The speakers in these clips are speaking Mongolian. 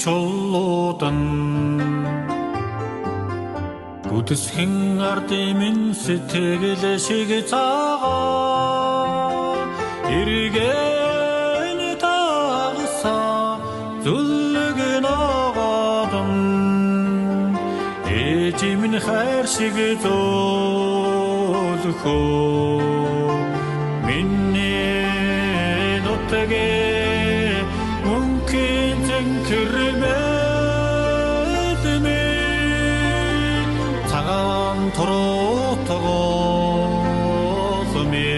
чулуудан Гүдсхэн ардимын сэтгэл шиг цагаа эргэн тагсаа зүлэг ногоодон ээжимэн хайр шиг зөөлхөө миний нутгийн мөнхийн зэнхэрмэдмэ цагаан туруутгоосмэ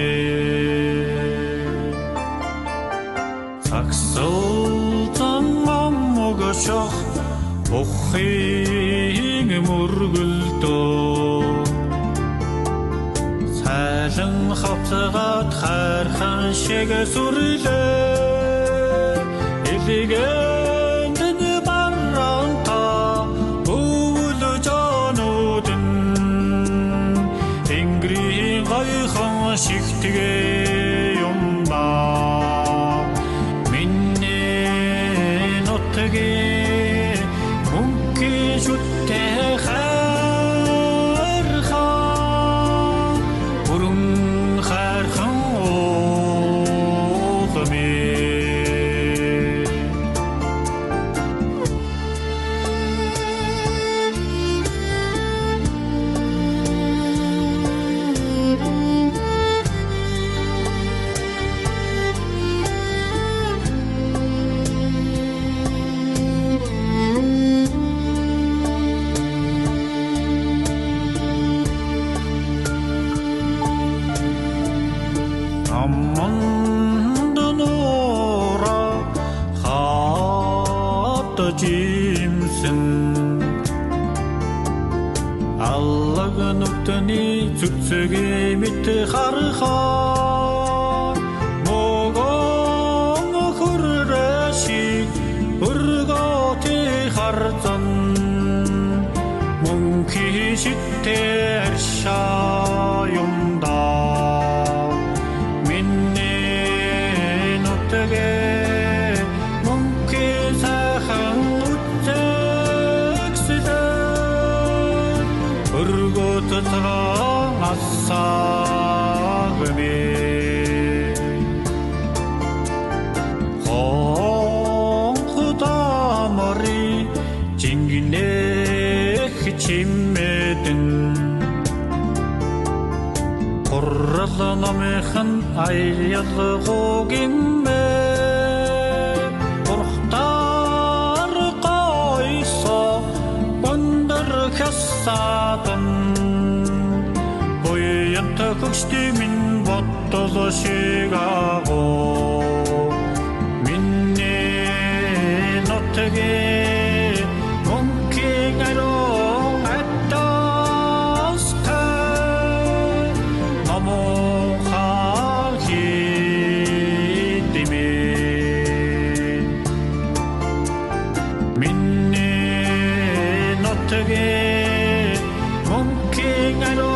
Саксолтан маммогошох уххийн мөргөлдөө Сайлан хавцгаад хайрхан шиг сүрлээ Элигэнд барранта өвөл жонуудын Ингрийн гайхан шигтгээ юмна Миний нутгийн мөнхийн шүттэй хайрхан бүрэн хайрхан уулмэ Аммандонора хат жимсэн Аллагнутны зүцгээ мэт харахаа Могон хөррэши өргөти харзан Мөнхи шиттэр шаюмда Асагмэ Хонхудамари жингинэх чимэдэн Хуррал намэхэн аялгуугиммэ Бурхтар гойсо бондар хасадан Көкстимин боттол шигагоо Миний нутгийн мөнхийн ариун атаастай намуухай хитимэ Миний нутгийн мөнхийн ариун